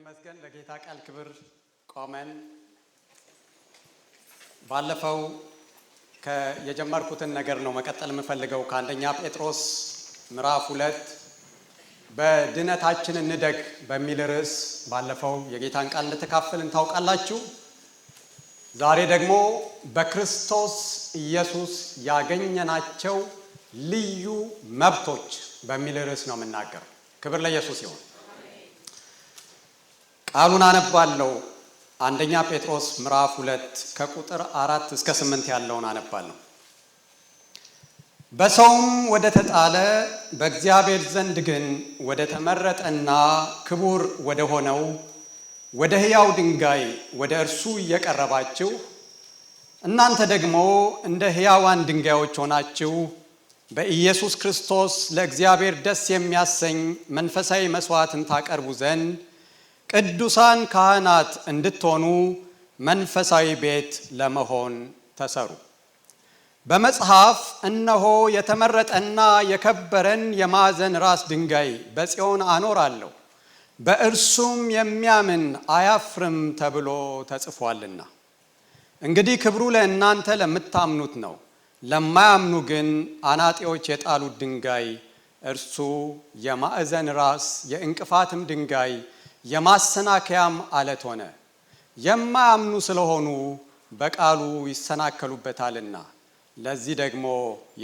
ይመስገን ለጌታ ቃል ክብር ቆመን ባለፈው የጀመርኩትን ነገር ነው መቀጠል የምፈልገው ከአንደኛ ጴጥሮስ ምዕራፍ 2 በድነታችን እንደግ በሚል ርዕስ ባለፈው የጌታን ቃል እንደተካፈልን ታውቃላችሁ። ዛሬ ደግሞ በክርስቶስ ኢየሱስ ያገኘናቸው ልዩ መብቶች በሚል ርዕስ ነው የምናገረው። ክብር ለኢየሱስ ይሁን። ቃሉን አነባለሁ። አንደኛ ጴጥሮስ ምዕራፍ 2 ከቁጥር 4 እስከ 8 ያለውን አነባለሁ። በሰውም ወደ ተጣለ በእግዚአብሔር ዘንድ ግን ወደ ተመረጠና ክቡር ወደ ሆነው ወደ ሕያው ድንጋይ ወደ እርሱ እየቀረባችሁ እናንተ ደግሞ እንደ ሕያዋን ድንጋዮች ሆናችሁ በኢየሱስ ክርስቶስ ለእግዚአብሔር ደስ የሚያሰኝ መንፈሳዊ መስዋዕትን ታቀርቡ ዘንድ ቅዱሳን ካህናት እንድትሆኑ መንፈሳዊ ቤት ለመሆን ተሰሩ። በመጽሐፍ እነሆ የተመረጠና የከበረን የማዕዘን ራስ ድንጋይ በጽዮን አኖራለሁ፣ በእርሱም የሚያምን አያፍርም ተብሎ ተጽፏልና። እንግዲህ ክብሩ ለእናንተ ለምታምኑት ነው። ለማያምኑ ግን አናጢዎች የጣሉት ድንጋይ እርሱ የማዕዘን ራስ የእንቅፋትም ድንጋይ የማሰናከያም አለት ሆነ። የማያምኑ ስለሆኑ በቃሉ ይሰናከሉበታልና ለዚህ ደግሞ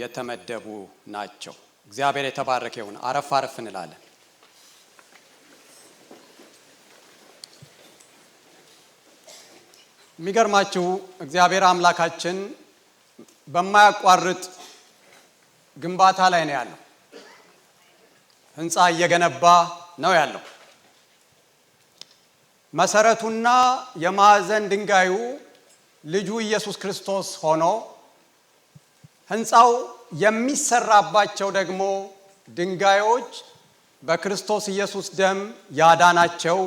የተመደቡ ናቸው። እግዚአብሔር የተባረከ ይሁን። አረፍ አረፍ እንላለን። የሚገርማችሁ እግዚአብሔር አምላካችን በማያቋርጥ ግንባታ ላይ ነው ያለው። ህንፃ እየገነባ ነው ያለው። መሰረቱና የማዕዘን ድንጋዩ ልጁ ኢየሱስ ክርስቶስ ሆኖ ህንፃው የሚሰራባቸው ደግሞ ድንጋዮች በክርስቶስ ኢየሱስ ደም ያዳናቸው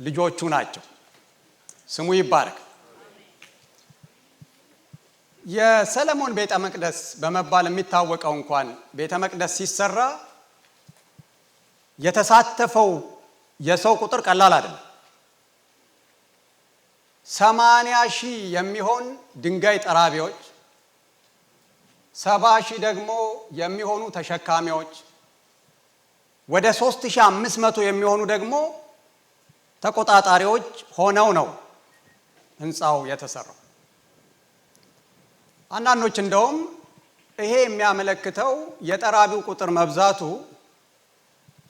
ልጆቹ ናቸው። ስሙ ይባረክ። የሰለሞን ቤተ መቅደስ በመባል የሚታወቀው እንኳን ቤተ መቅደስ ሲሰራ የተሳተፈው የሰው ቁጥር ቀላል አይደለም። 80,000 የሚሆን ድንጋይ ጠራቢዎች፣ 70,000 ደግሞ የሚሆኑ ተሸካሚዎች፣ ወደ 3,500 የሚሆኑ ደግሞ ተቆጣጣሪዎች ሆነው ነው ህንፃው የተሰራው። አንዳንዶች እንደውም ይሄ የሚያመለክተው የጠራቢው ቁጥር መብዛቱ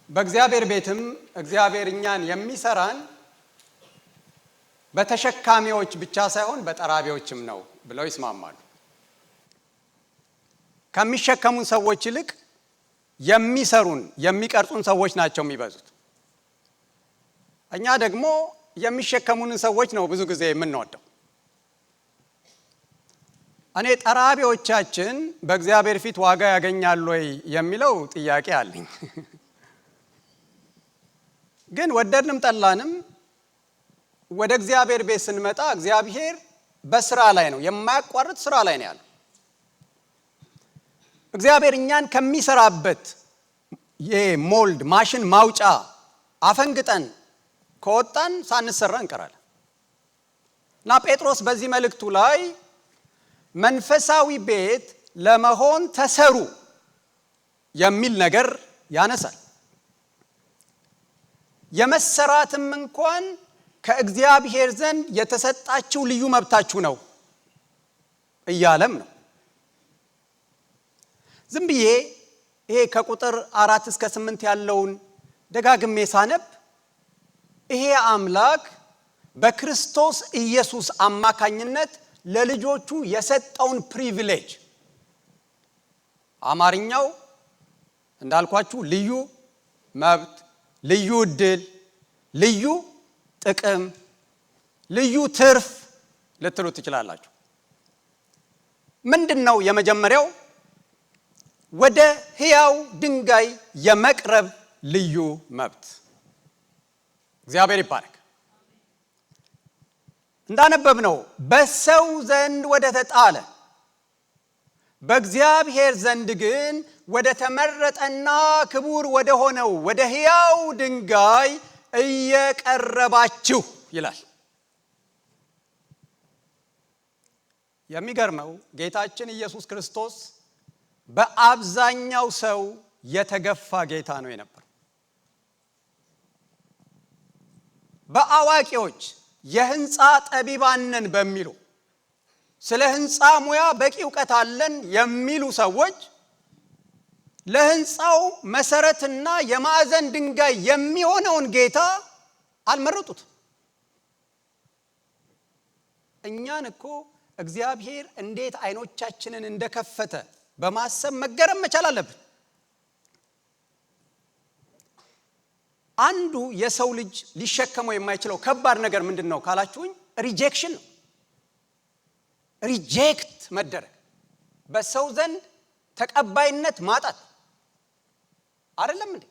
በእግዚአብሔር ቤትም እግዚአብሔር እኛን የሚሰራን በተሸካሚዎች ብቻ ሳይሆን በጠራቢዎችም ነው ብለው ይስማማሉ። ከሚሸከሙን ሰዎች ይልቅ የሚሰሩን የሚቀርጹን ሰዎች ናቸው የሚበዙት። እኛ ደግሞ የሚሸከሙንን ሰዎች ነው ብዙ ጊዜ የምንወደው። እኔ ጠራቢዎቻችን በእግዚአብሔር ፊት ዋጋ ያገኛሉ ወይ የሚለው ጥያቄ አለኝ። ግን ወደድንም ጠላንም ወደ እግዚአብሔር ቤት ስንመጣ እግዚአብሔር በስራ ላይ ነው፣ የማያቋርጥ ስራ ላይ ነው ያለው። እግዚአብሔር እኛን ከሚሰራበት የሞልድ ማሽን ማውጫ አፈንግጠን ከወጣን ሳንሰራ እንቀራለን። እና ጴጥሮስ በዚህ መልእክቱ ላይ መንፈሳዊ ቤት ለመሆን ተሰሩ የሚል ነገር ያነሳል። የመሰራትም እንኳን ከእግዚአብሔር ዘንድ የተሰጣችሁ ልዩ መብታችሁ ነው እያለም ነው። ዝም ብዬ ይሄ ከቁጥር 4 እስከ 8 ያለውን ደጋግሜ ሳነብ ይሄ አምላክ በክርስቶስ ኢየሱስ አማካኝነት ለልጆቹ የሰጠውን ፕሪቪሌጅ፣ አማርኛው እንዳልኳችሁ ልዩ መብት፣ ልዩ ዕድል፣ ልዩ ጥቅም፣ ልዩ ትርፍ ልትሉ ትችላላችሁ። ምንድነው? የመጀመሪያው ወደ ሕያው ድንጋይ የመቅረብ ልዩ መብት። እግዚአብሔር ይባረክ። እንዳነበብነው በሰው ዘንድ ወደ ተጣለ በእግዚአብሔር ዘንድ ግን ወደ ተመረጠና ክቡር ወደ ሆነው ወደ ሕያው ድንጋይ እየቀረባችሁ ይላል። የሚገርመው ጌታችን ኢየሱስ ክርስቶስ በአብዛኛው ሰው የተገፋ ጌታ ነው የነበረው። በአዋቂዎች የህንፃ ጠቢባን ነን በሚሉ ስለ ህንፃ ሙያ በቂ ዕውቀት አለን የሚሉ ሰዎች ለህንፃው መሰረትና የማዕዘን ድንጋይ የሚሆነውን ጌታ አልመረጡት። እኛን እኮ እግዚአብሔር እንዴት አይኖቻችንን እንደከፈተ በማሰብ መገረም መቻል አለብን። አንዱ የሰው ልጅ ሊሸከመው የማይችለው ከባድ ነገር ምንድነው ካላችሁኝ፣ ሪጀክሽን ነው። ሪጀክት መደረግ፣ በሰው ዘንድ ተቀባይነት ማጣት አይደለም እንዴ?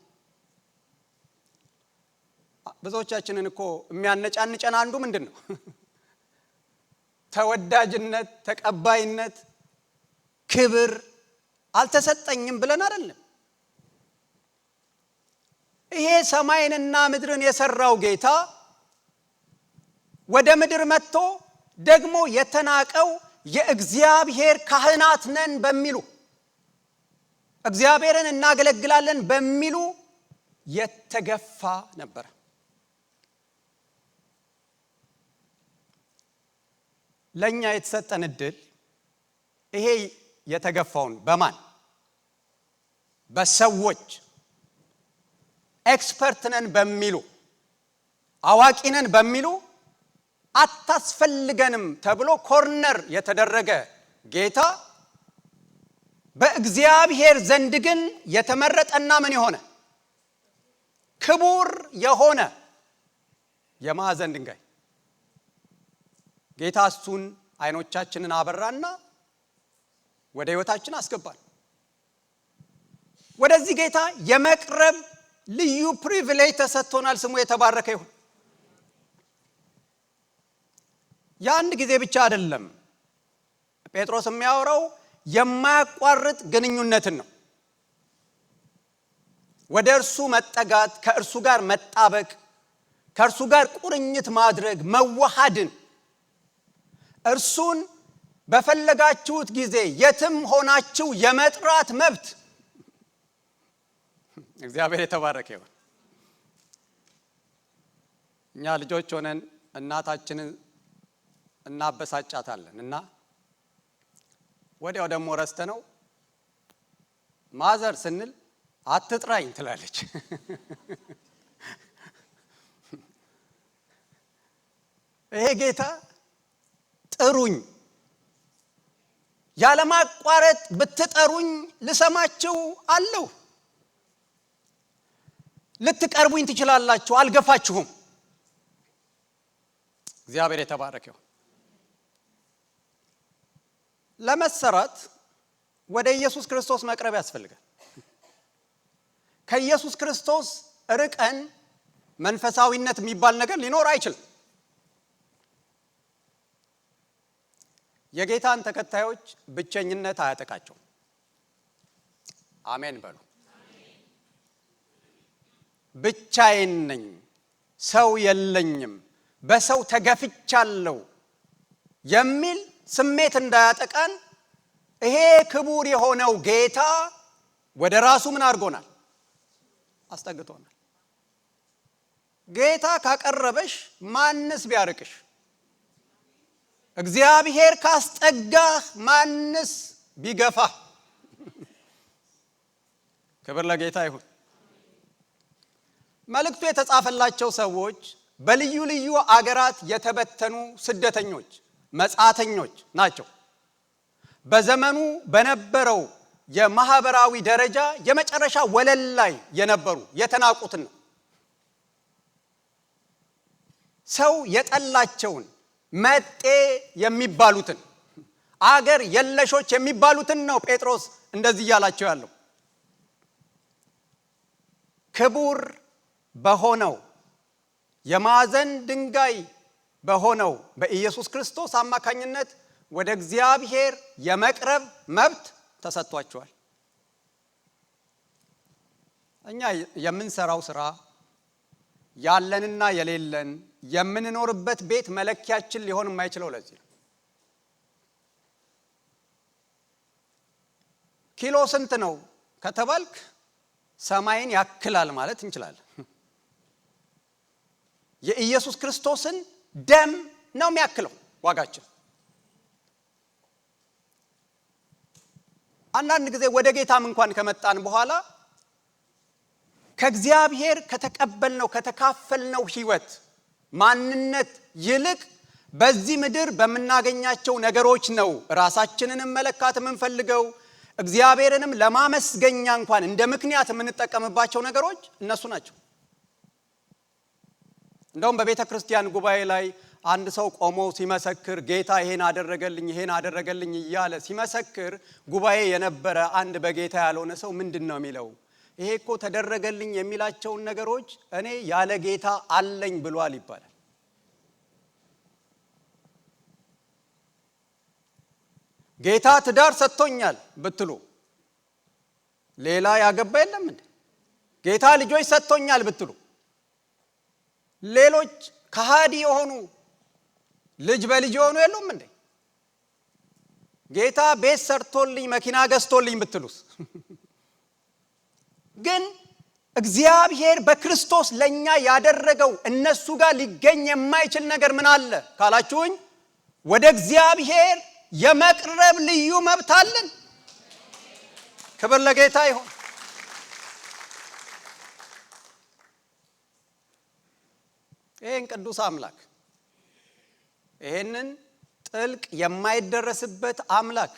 ብዙዎቻችንን እኮ የሚያነጫንጨን አንዱ ምንድነው? ተወዳጅነት፣ ተቀባይነት፣ ክብር አልተሰጠኝም ብለን አይደለም። ይሄ ሰማይንና ምድርን የሰራው ጌታ ወደ ምድር መጥቶ ደግሞ የተናቀው የእግዚአብሔር ካህናት ነን በሚሉ እግዚአብሔርን እናገለግላለን በሚሉ የተገፋ ነበር። ለኛ የተሰጠን እድል ይሄ የተገፋውን በማን በሰዎች ኤክስፐርት ነን በሚሉ አዋቂ ነን በሚሉ አታስፈልገንም ተብሎ ኮርነር የተደረገ ጌታ በእግዚአብሔር ዘንድ ግን የተመረጠና ምን የሆነ ክቡር የሆነ የማዕዘን ድንጋይ ጌታ እሱን አይኖቻችንን አበራና ወደ ህይወታችን አስገባን። ወደዚህ ጌታ የመቅረብ ልዩ ፕሪቪሌጅ ተሰጥቶናል። ስሙ የተባረከ ይሁን። የአንድ ጊዜ ብቻ አይደለም። ጴጥሮስ የሚያወራው የማያቋርጥ ግንኙነትን ነው። ወደ እርሱ መጠጋት፣ ከእርሱ ጋር መጣበቅ፣ ከእርሱ ጋር ቁርኝት ማድረግ፣ መዋሃድን፣ እርሱን በፈለጋችሁት ጊዜ የትም ሆናችሁ የመጥራት መብት። እግዚአብሔር የተባረከ ይሁን። እኛ ልጆች ሆነን እናታችንን እናበሳጫታለን እና ወዲያው ደግሞ ረስተነው ማዘር ስንል አትጥራኝ ትላለች። ይሄ ጌታ ጥሩኝ፣ ያለማቋረጥ ብትጠሩኝ ልሰማችሁ አለሁ፣ ልትቀርቡኝ ትችላላችሁ፣ አልገፋችሁም። እግዚአብሔር የተባረከ ይሁን። ለመሰራት ወደ ኢየሱስ ክርስቶስ መቅረብ ያስፈልጋል። ከኢየሱስ ክርስቶስ ርቀን መንፈሳዊነት የሚባል ነገር ሊኖር አይችልም። የጌታን ተከታዮች ብቸኝነት አያጠቃቸውም። አሜን በሉ። ብቻዬን ነኝ፣ ሰው የለኝም፣ በሰው ተገፍቻለሁ የሚል ስሜት እንዳያጠቃን ይሄ ክቡር የሆነው ጌታ ወደ ራሱ ምን አድርጎናል? አስጠግቶናል። ጌታ ካቀረበሽ ማንስ ቢያርቅሽ? እግዚአብሔር ካስጠጋህ ማንስ ቢገፋህ? ክብር ለጌታ ይሁን። መልእክቱ የተጻፈላቸው ሰዎች በልዩ ልዩ አገራት የተበተኑ ስደተኞች፣ መጻተኞች ናቸው። በዘመኑ በነበረው የማህበራዊ ደረጃ የመጨረሻ ወለል ላይ የነበሩ የተናቁትን ነው። ሰው የጠላቸውን መጤ የሚባሉትን፣ አገር የለሾች የሚባሉትን ነው ጴጥሮስ እንደዚህ እያላቸው ያለው። ክቡር በሆነው የማዕዘን ድንጋይ በሆነው በኢየሱስ ክርስቶስ አማካኝነት ወደ እግዚአብሔር የመቅረብ መብት ተሰጥቷቸዋል። እኛ የምንሰራው ስራ ያለንና የሌለን የምንኖርበት ቤት መለኪያችን ሊሆን የማይችለው ለዚህ ነው። ኪሎ ስንት ነው ከተባልክ ሰማይን ያክላል ማለት እንችላለን። የኢየሱስ ክርስቶስን ደም ነው የሚያክለው ዋጋችን። አንዳንድ ጊዜ ወደ ጌታም እንኳን ከመጣን በኋላ ከእግዚአብሔር ከተቀበልነው ከተካፈልነው ሕይወት ማንነት ይልቅ በዚህ ምድር በመናገኛቸው ነገሮች ነው ራሳችንንም መለካት የምንፈልገው። እግዚአብሔርንም ለማመስገኛ እንኳን እንደ ምክንያት የምንጠቀምባቸው ነገሮች እነሱ ናቸው። እንደውም በቤተ ክርስቲያን ጉባኤ ላይ አንድ ሰው ቆሞ ሲመሰክር ጌታ ይሄን አደረገልኝ እያለ ሲመሰክር ጉባኤ የነበረ አንድ በጌታ ያልሆነ ሰው ምንድነው የሚለው? ይሄ እኮ ተደረገልኝ የሚላቸውን ነገሮች እኔ ያለ ጌታ አለኝ ብሏል ይባላል። ጌታ ትዳር ሰጥቶኛል ብትሉ ሌላ ያገባ የለም እንዴ? ጌታ ልጆች ሰጥቶኛል ብትሉ ሌሎች ከሃዲ የሆኑ ልጅ በልጅ የሆኑ የሉም እንዴ? ጌታ ቤት ሰርቶልኝ መኪና ገዝቶልኝ ብትሉስ? ግን እግዚአብሔር በክርስቶስ ለኛ ያደረገው እነሱ ጋር ሊገኝ የማይችል ነገር ምን አለ ካላችሁኝ፣ ወደ እግዚአብሔር የመቅረብ ልዩ መብት አለን። ክብር ለጌታ ይሁን። ይሄን ቅዱስ አምላክ፣ ይሄንን ጥልቅ የማይደረስበት አምላክ፣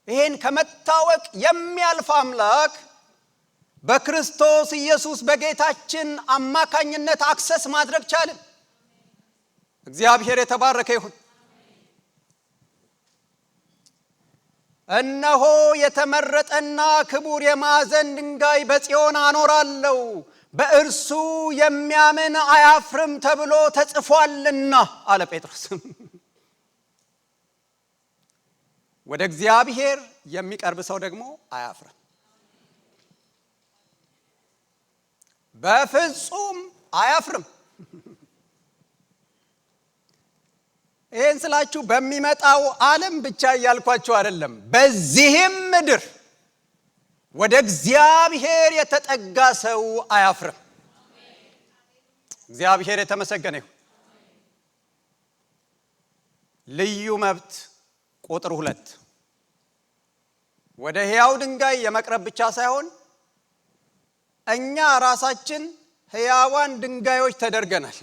ይሄን ከመታወቅ የሚያልፍ አምላክ በክርስቶስ ኢየሱስ በጌታችን አማካኝነት አክሰስ ማድረግ ቻለን። እግዚአብሔር የተባረከ ይሁን። እነሆ የተመረጠና ክቡር የማዕዘን ድንጋይ በጽዮን አኖራለሁ፣ በእርሱ የሚያምን አያፍርም ተብሎ ተጽፏልና አለ ጴጥሮስ። ወደ እግዚአብሔር የሚቀርብ ሰው ደግሞ አያፍርም፣ በፍጹም አያፍርም። ይህን ስላችሁ በሚመጣው ዓለም ብቻ እያልኳችሁ አይደለም። በዚህም ምድር ወደ እግዚአብሔር የተጠጋ ሰው አያፍርም። እግዚአብሔር የተመሰገነ ይሁን። ልዩ መብት ቁጥር 2 ወደ ሕያው ድንጋይ የመቅረብ ብቻ ሳይሆን እኛ ራሳችን ሕያዋን ድንጋዮች ተደርገናል።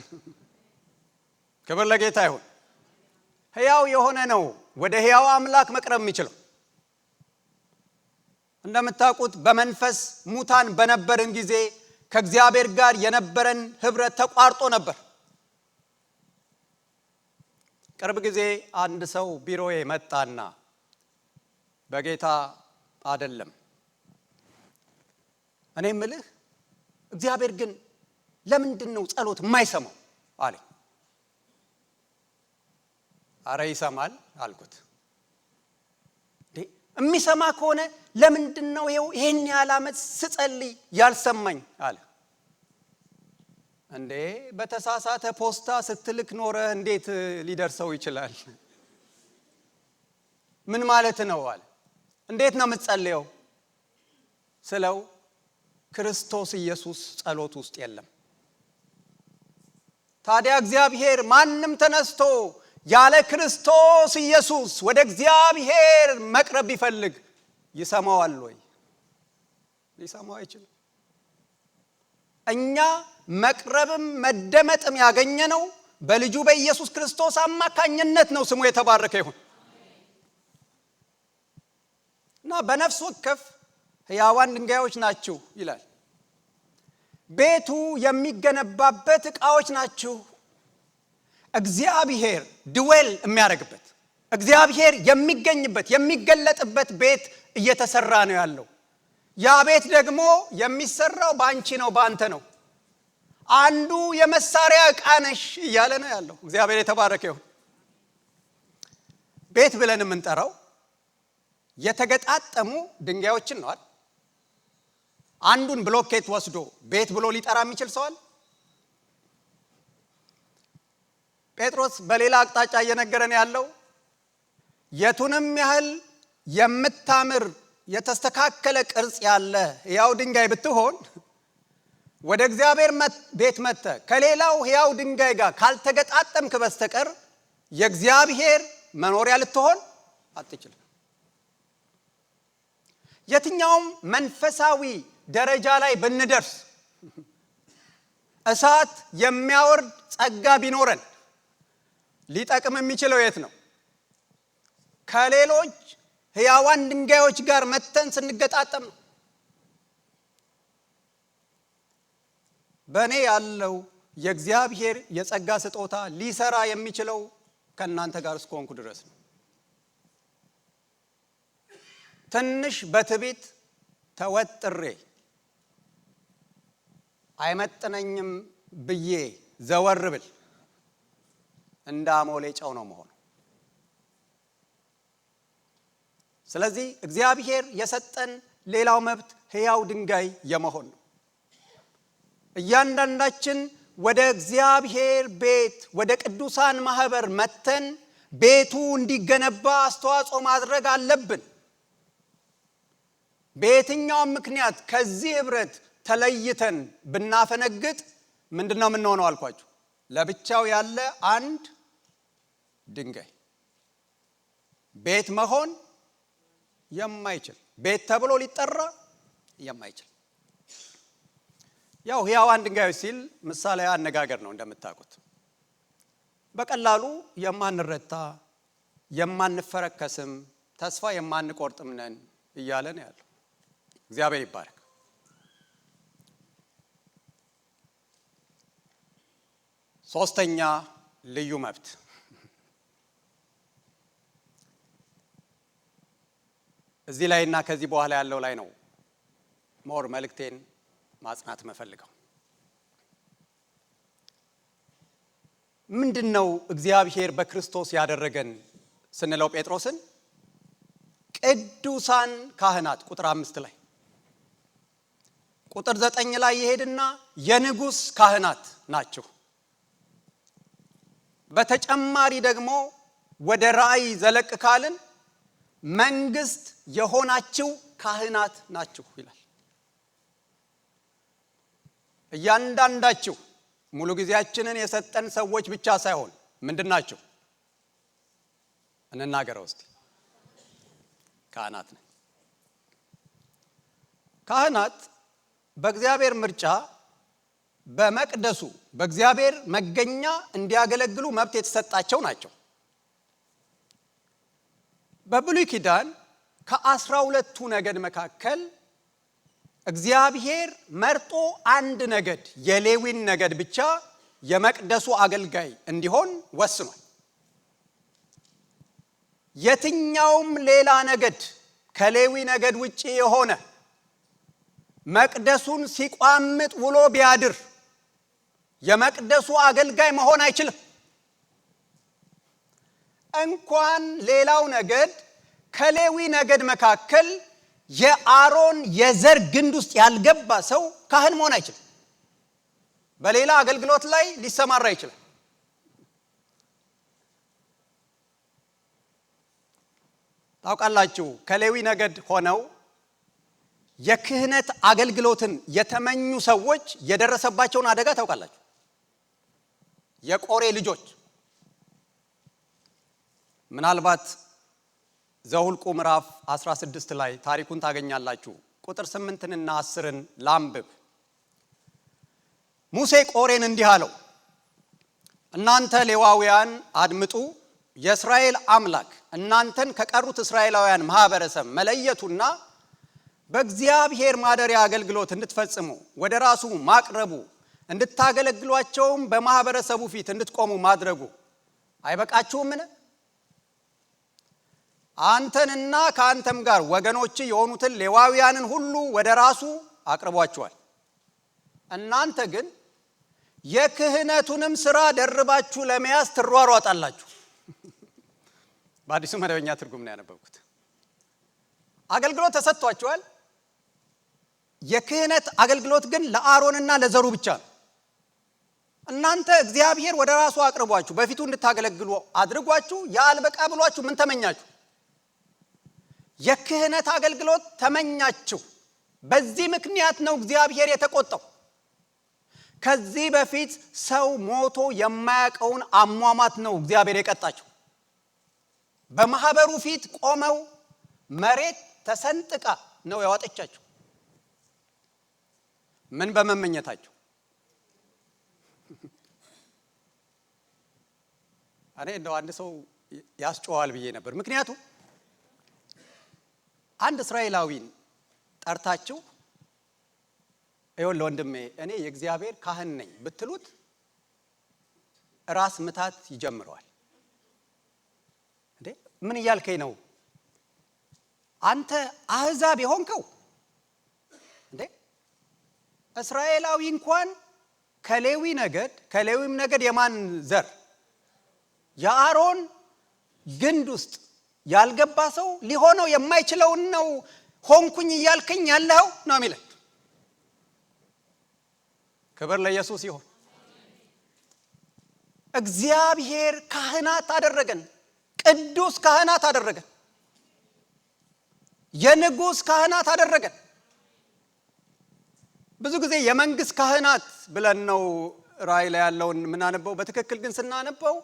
ክብር ለጌታ ይሁን። ሕያው የሆነ ነው ወደ ሕያው አምላክ መቅረብ የሚችለው። እንደምታውቁት በመንፈስ ሙታን በነበርን ጊዜ ከእግዚአብሔር ጋር የነበረን ህብረት ተቋርጦ ነበር። ቅርብ ጊዜ አንድ ሰው ቢሮዬ መጣና በጌታ አይደለም፣ እኔ የምልህ እግዚአብሔር ግን ለምንድን ነው ጸሎት የማይሰማው አለ። አረ ይሰማል አልኩት። የሚሰማ ከሆነ ለምንድን ነው ይሄን ያህል ዓመት ስጸልይ ያልሰማኝ አለ። እንዴ በተሳሳተ ፖስታ ስትልክ ኖረ እንዴት ሊደርሰው ይችላል? ምን ማለት ነው አለ። እንዴት ነው የምትጸልየው ስለው ክርስቶስ ኢየሱስ ጸሎት ውስጥ የለም። ታዲያ እግዚአብሔር ማንም ተነስቶ ያለ ክርስቶስ ኢየሱስ ወደ እግዚአብሔር መቅረብ ቢፈልግ ይሰማዋል ወይ? ሊሰማው አይችልም። እኛ መቅረብም መደመጥም ያገኘነው በልጁ በኢየሱስ ክርስቶስ አማካኝነት ነው። ስሙ የተባረከ ይሁን። እና በነፍስ ወከፍ ሕያዋን ድንጋዮች ናችሁ ይላል። ቤቱ የሚገነባበት ዕቃዎች ናችሁ። እግዚአብሔር ድዌል የሚያደርግበት፣ እግዚአብሔር የሚገኝበት የሚገለጥበት ቤት እየተሰራ ነው ያለው። ያ ቤት ደግሞ የሚሰራው ባንቺ ነው፣ ባንተ ነው። አንዱ የመሳሪያ ዕቃ ነሽ እያለ ነው ያለው። እግዚአብሔር የተባረከ ይሁን። ቤት ብለን የምንጠራው የተገጣጠሙ ድንጋዮችን ነው አይደል? አንዱን ብሎኬት ወስዶ ቤት ብሎ ሊጠራ የሚችል ሰው አለ? ጴጥሮስ በሌላ አቅጣጫ እየነገረን ያለው የቱንም ያህል የምታምር የተስተካከለ ቅርጽ ያለ ሕያው ድንጋይ ብትሆን ወደ እግዚአብሔር ቤት መጥተህ ከሌላው ሕያው ድንጋይ ጋር ካልተገጣጠምክ በስተቀር የእግዚአብሔር መኖሪያ ልትሆን አትችልም። የትኛውም መንፈሳዊ ደረጃ ላይ ብንደርስ እሳት የሚያወርድ ጸጋ ቢኖረን ሊጠቅም የሚችለው የት ነው? ከሌሎች ሕያዋን ድንጋዮች ጋር መተን ስንገጣጠም ነው። በእኔ ያለው የእግዚአብሔር የጸጋ ስጦታ ሊሰራ የሚችለው ከእናንተ ጋር እስከሆንኩ ድረስ ነው። ትንሽ በትዕቢት ተወጥሬ አይመጥነኝም ብዬ ዘወር ብል እንደ አሞሌ ጨው ነው መሆኑ። ስለዚህ እግዚአብሔር የሰጠን ሌላው መብት ሕያው ድንጋይ የመሆን ነው። እያንዳንዳችን ወደ እግዚአብሔር ቤት ወደ ቅዱሳን ማህበር መተን ቤቱ እንዲገነባ አስተዋጽኦ ማድረግ አለብን። በየትኛውም ምክንያት ከዚህ ህብረት ተለይተን ብናፈነግጥ ምንድነው የምንሆነው አልኳችሁ? ለብቻው ያለ አንድ ድንጋይ ቤት መሆን የማይችል ቤት ተብሎ ሊጠራ የማይችል። ያው ሕያዋን ድንጋዮች ሲል ምሳሌ አነጋገር ነው እንደምታውቁት። በቀላሉ የማንረታ የማንፈረከስም ተስፋ የማንቆርጥም ነን እያለ ነው ያለው። እግዚአብሔር ይባረክ። ሶስተኛ ልዩ መብት እዚህ ላይና ከዚህ በኋላ ያለው ላይ ነው ሞር መልእክቴን ማጽናት መፈልገው። ምንድነው እግዚአብሔር በክርስቶስ ያደረገን ስንለው ጴጥሮስን ቅዱሳን ካህናት ቁጥር 5 ላይ ቁጥር 9 ላይ ይሄድና የንጉስ ካህናት ናችሁ። በተጨማሪ ደግሞ ወደ ራእይ ዘለቅ ካልን መንግስት የሆናችሁ ካህናት ናችሁ ይላል። እያንዳንዳችሁ ሙሉ ጊዜያችንን የሰጠን ሰዎች ብቻ ሳይሆን ምንድናችሁ? እንናገረው እስቲ። ካህናት ነን። ካህናት በእግዚአብሔር ምርጫ በመቅደሱ በእግዚአብሔር መገኛ እንዲያገለግሉ መብት የተሰጣቸው ናቸው። በብሉይ ኪዳን ከ12ቱ ነገድ መካከል እግዚአብሔር መርጦ አንድ ነገድ የሌዊን ነገድ ብቻ የመቅደሱ አገልጋይ እንዲሆን ወስኗል። የትኛውም ሌላ ነገድ ከሌዊ ነገድ ውጪ የሆነ መቅደሱን ሲቋምጥ ውሎ ቢያድር የመቅደሱ አገልጋይ መሆን አይችልም። እንኳን ሌላው ነገድ ከሌዊ ነገድ መካከል የአሮን የዘር ግንድ ውስጥ ያልገባ ሰው ካህን መሆን አይችልም። በሌላ አገልግሎት ላይ ሊሰማራ ይችላል። ታውቃላችሁ፣ ከሌዊ ነገድ ሆነው የክህነት አገልግሎትን የተመኙ ሰዎች የደረሰባቸውን አደጋ ታውቃላችሁ። የቆሬ ልጆች ምናልባት ዘኍልቍ ምዕራፍ 16 ላይ ታሪኩን ታገኛላችሁ። ቁጥር 8ና 10ን ላንብብ። ሙሴ ቆሬን እንዲህ አለው፣ እናንተ ሌዋውያን አድምጡ። የእስራኤል አምላክ እናንተን ከቀሩት እስራኤላውያን ማህበረሰብ መለየቱና በእግዚአብሔር ማደሪያ አገልግሎት እንድትፈጽሙ ወደ ራሱ ማቅረቡ እንድታገለግሏቸውም በማህበረሰቡ ፊት እንድትቆሙ ማድረጉ አይበቃችሁምን? አንተንና ከአንተም ጋር ወገኖች የሆኑትን ሌዋውያንን ሁሉ ወደ ራሱ አቅርቧቸዋል። እናንተ ግን የክህነቱንም ሥራ ደርባችሁ ለመያዝ ትሯሯጣላችሁ። በአዲሱ መደበኛ ትርጉም ነው ያነበብኩት። አገልግሎት ተሰጥቷቸዋል። የክህነት አገልግሎት ግን ለአሮንና ለዘሩ ብቻ ነው። እናንተ እግዚአብሔር ወደ ራሱ አቅርቧችሁ በፊቱ እንድታገለግሉ አድርጓችሁ ያልበቃ ብሏችሁ ምን ተመኛችሁ? የክህነት አገልግሎት ተመኛችሁ። በዚህ ምክንያት ነው እግዚአብሔር የተቆጣው። ከዚህ በፊት ሰው ሞቶ የማያውቀውን አሟሟት ነው እግዚአብሔር የቀጣቸው። በማህበሩ ፊት ቆመው መሬት ተሰንጥቃ ነው ያወጣቻቸው። ምን በመመኘታቸው? እኔ እንደው አንድ ሰው ያስጨዋል ብዬ ነበር። ምክንያቱም አንድ እስራኤላዊን ጠርታችሁ ይኸውልህ ወንድሜ እኔ የእግዚአብሔር ካህን ነኝ ብትሉት ራስ ምታት ይጀምረዋል። እንዴ ምን እያልከኝ ነው? አንተ አህዛብ የሆንከው እንዴ እስራኤላዊ እንኳን ከሌዊም ነገድ የማን ዘር የአሮን ግንድ ውስጥ ያልገባ ሰው ሊሆነው የማይችለውን ነው ሆንኩኝ እያልከኝ ያለው ነው የሚለው። ክብር ለኢየሱስ ይሁን። እግዚአብሔር ካህናት አደረገን፣ ቅዱስ ካህናት አደረገን፣ የንጉስ ካህናት አደረገን። ብዙ ጊዜ የመንግስት ካህናት ብለን ነው ራእይ ላይ ያለውን ምናነበው። በትክክል ግን ስናነበው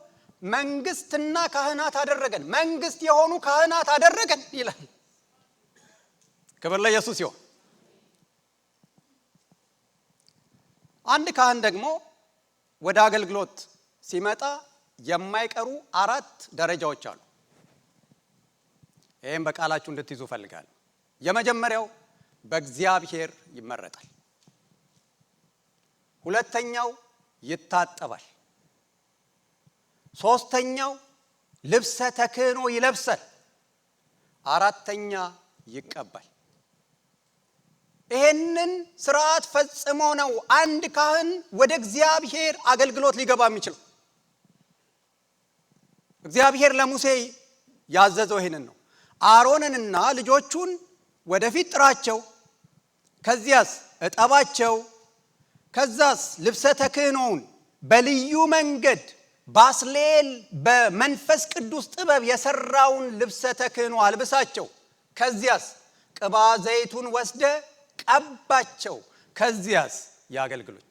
መንግስትና ካህናት አደረገን፣ መንግስት የሆኑ ካህናት አደረገን ይላል። ክብር ለኢየሱስ ይሁን። አንድ ካህን ደግሞ ወደ አገልግሎት ሲመጣ የማይቀሩ 4 ደረጃዎች አሉ። ይሄን በቃላችሁ እንድትይዙ ፈልጋለሁ። የመጀመሪያው በእግዚአብሔር ይመረጣል። ሁለተኛው ይታጠባል። ሶስተኛው ልብሰ ተክህኖ ይለብሳል። አራተኛ ይቀባል። ይሄንን ስርዓት ፈጽሞ ነው አንድ ካህን ወደ እግዚአብሔር አገልግሎት ሊገባ የሚችለው። እግዚአብሔር ለሙሴ ያዘዘው ይሄንን ነው። አሮንንና ልጆቹን ወደፊት ጥራቸው፣ ከዚያስ እጠባቸው፣ ከዛስ ልብሰ ተክህኖውን በልዩ መንገድ ባስሌል በመንፈስ ቅዱስ ጥበብ የሰራውን ልብሰ ተክህኖ አልብሳቸው፣ ከዚያስ ቅባ ዘይቱን ወስደ ቀባቸው፣ ከዚያስ ያገልግሉኝ።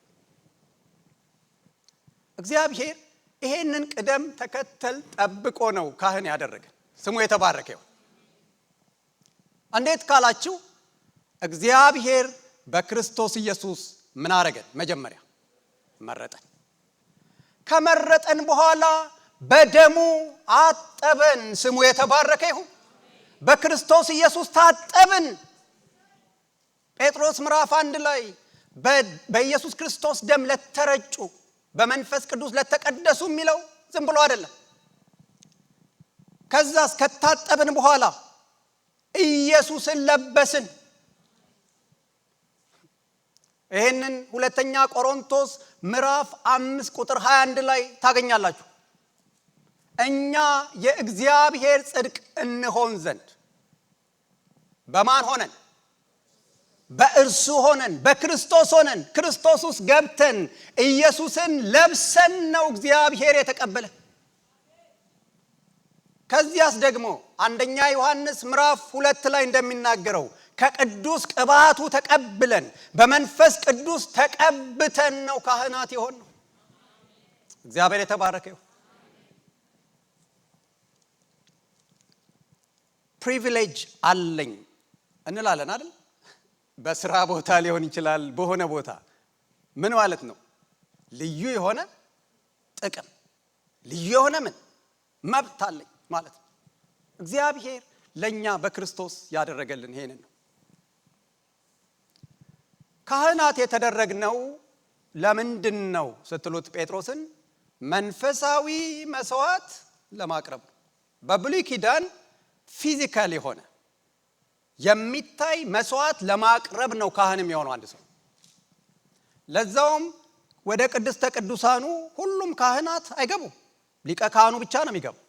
እግዚአብሔር ይሄንን ቅደም ተከተል ጠብቆ ነው ካህን ያደረገን። ስሙ የተባረከ ይሁን። እንዴት ካላችሁ እግዚአብሔር በክርስቶስ ኢየሱስ ምን አረገን? መጀመሪያ መረጠን። ከመረጠን በኋላ በደሙ አጠበን። ስሙ የተባረከ ይሁን። በክርስቶስ ኢየሱስ ታጠብን። ጴጥሮስ ምዕራፍ 1 ላይ በኢየሱስ ክርስቶስ ደም ለተረጩ በመንፈስ ቅዱስ ለተቀደሱ የሚለው ዝም ብሎ አይደለም። ከዛስ ከታጠብን በኋላ ኢየሱስን ለበስን። ይሄንን ሁለተኛ ቆሮንቶስ ምዕራፍ 5 ቁጥር 21 ላይ ታገኛላችሁ። እኛ የእግዚአብሔር ጽድቅ እንሆን ዘንድ በማን ሆነን? በእርሱ ሆነን፣ በክርስቶስ ሆነን፣ ክርስቶስ ውስጥ ገብተን ኢየሱስን ለብሰን ነው እግዚአብሔር የተቀበለ። ከዚያስ ደግሞ አንደኛ ዮሐንስ ምዕራፍ 2 ላይ እንደሚናገረው ከቅዱስ ቅባቱ ተቀብለን በመንፈስ ቅዱስ ተቀብተን ነው ካህናት የሆነው። እግዚአብሔር የተባረከ ይሁን። ፕሪቪሌጅ አለኝ እንላለን አይደል? በስራ ቦታ ሊሆን ይችላል፣ በሆነ ቦታ ምን ማለት ነው? ልዩ የሆነ ጥቅም፣ ልዩ የሆነ ምን መብት አለኝ ማለት ነው። እግዚአብሔር ለኛ በክርስቶስ ያደረገልን ይሄንን ነው። ካህናት የተደረግነው ለምንድን ነው ስትሉት ጴጥሮስን መንፈሳዊ መስዋዕት ለማቅረብ ነው። በብሉይ ኪዳን ፊዚካል የሆነ የሚታይ መስዋዕት ለማቅረብ ነው ካህን የሚሆነው አንድ ሰው። ለዛውም ወደ ቅድስተ ቅዱሳኑ ሁሉም ካህናት አይገቡም። ሊቀ ካህኑ ብቻ ነው የሚገባው።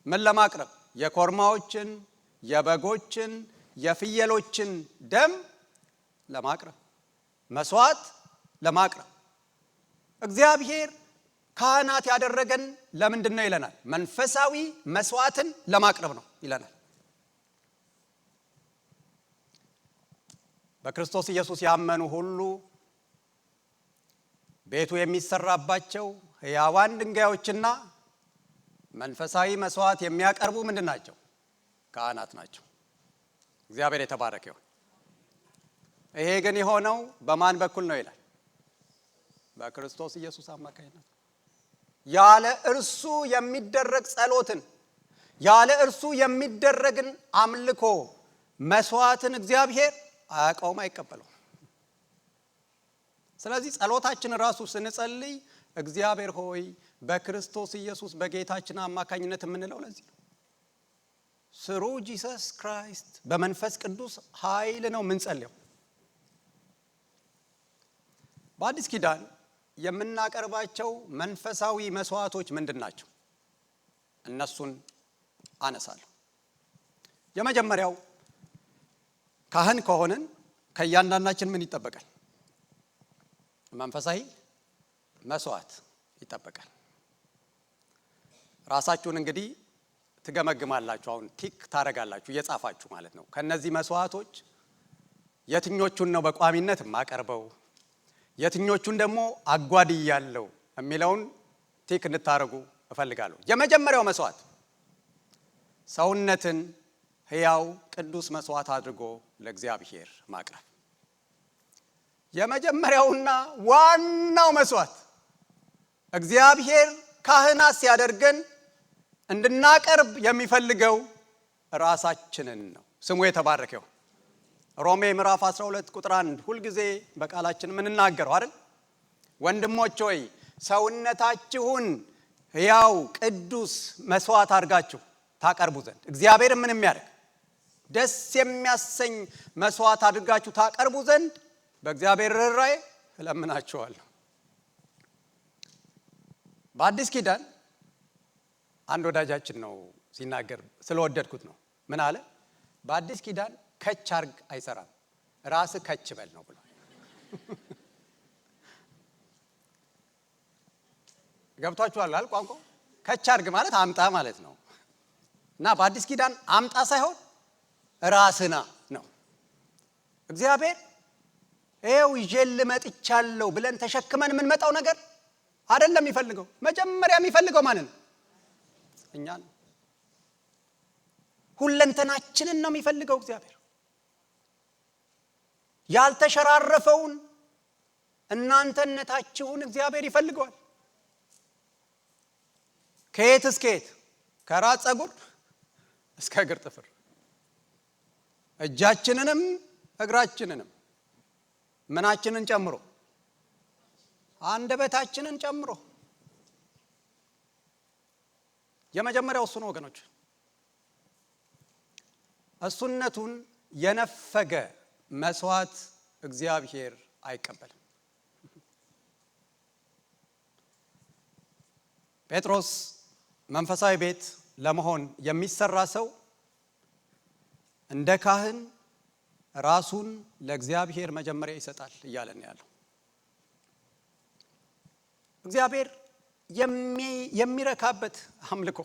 ምን ለማቅረብ? የኮርማዎችን፣ የበጎችን፣ የፍየሎችን ደም ለማቅረብ መስዋዕት ለማቅረብ እግዚአብሔር ካህናት ያደረገን ለምንድን ነው ይለናል? መንፈሳዊ መስዋዕትን ለማቅረብ ነው ይለናል። በክርስቶስ ኢየሱስ ያመኑ ሁሉ ቤቱ የሚሰራባቸው ሕያዋን ድንጋዮችና መንፈሳዊ መስዋዕት የሚያቀርቡ ምንድን ናቸው? ካህናት ናቸው። እግዚአብሔር የተባረከ ይሁን። ይሄ ግን የሆነው በማን በኩል ነው ይላል? በክርስቶስ ኢየሱስ አማካኝነት። ያለ እርሱ የሚደረግ ጸሎትን፣ ያለ እርሱ የሚደረግን አምልኮ መስዋዕትን እግዚአብሔር አያውቀውም፣ አይቀበለውም። ስለዚህ ጸሎታችን ራሱ ስንጸልይ እግዚአብሔር ሆይ በክርስቶስ ኢየሱስ በጌታችን አማካኝነት የምንለው ለዚህ ነው። ስሩ ጂሰስ ክራይስት በመንፈስ ቅዱስ ኃይል ነው የምንጸልየው። በአዲስ ኪዳን የምናቀርባቸው መንፈሳዊ መስዋዕቶች ምንድን ናቸው? እነሱን አነሳለሁ። የመጀመሪያው ካህን ከሆንን ከእያንዳንዳችን ምን ይጠበቃል? መንፈሳዊ መስዋዕት ይጠበቃል። ራሳችሁን እንግዲህ ትገመግማላችሁ። አሁን ቲክ ታረጋላችሁ እየጻፋችሁ ማለት ነው። ከነዚህ መስዋዕቶች የትኞቹን ነው በቋሚነት የማቀርበው፣ የትኞቹን ደግሞ አጓድያለሁ የሚለውን ቲክ እንድታረጉ እፈልጋለሁ። የመጀመሪያው መስዋዕት ሰውነትን ሕያው ቅዱስ መስዋዕት አድርጎ ለእግዚአብሔር ማቅረብ። የመጀመሪያውና ዋናው መስዋዕት እግዚአብሔር ካህናት ሲያደርገን እንድናቀርብ የሚፈልገው ራሳችንን ነው። ስሙ የተባረከው። ሮሜ ምዕራፍ 12 ቁጥር 1 ሁልጊዜ በቃላችን የምንናገረው አይደል? ወንድሞች ሆይ ሰውነታችሁን ሕያው ቅዱስ መስዋዕት አድርጋችሁ ታቀርቡ ዘንድ እግዚአብሔር ምን የሚያደርግ ደስ የሚያሰኝ መስዋዕት አድርጋችሁ ታቀርቡ ዘንድ በእግዚአብሔር ርኅራኄ እለምናችኋለሁ። በአዲስ ኪዳን አንድ ወዳጃችን ነው ሲናገር ስለወደድኩት ነው። ምን አለ? በአዲስ ኪዳን ከች አርግ አይሰራም፣ ራስ ከች በል ነው ብሏል። ገብቷችኋል አይደል? ቋንቋው ከች አርግ ማለት አምጣ ማለት ነው። እና በአዲስ ኪዳን አምጣ ሳይሆን ራስና ነው። እግዚአብሔር ይሄው ይዤል መጥቻለሁ ብለን ተሸክመን የምንመጣው ነገር አይደለም የሚፈልገው። መጀመሪያ የሚፈልገው ማንን? እኛን። ሁለንተናችንን ነው የሚፈልገው እግዚአብሔር። ያልተሸራረፈውን እናንተነታችሁን እግዚአብሔር ይፈልገዋል። ከየት እስከ የት? ከራስ ፀጉር እስከ እግር ጥፍር፣ እጃችንንም እግራችንንም ምናችንን ጨምሮ አንደበታችንን ጨምሮ። የመጀመሪያው እሱ ነው ወገኖች። እሱነቱን የነፈገ መስዋዕት እግዚአብሔር አይቀበልም። ጴጥሮስ መንፈሳዊ ቤት ለመሆን የሚሰራ ሰው እንደ ካህን ራሱን ለእግዚአብሔር መጀመሪያ ይሰጣል እያለን ያለው። እግዚአብሔር የሚረካበት አምልኮ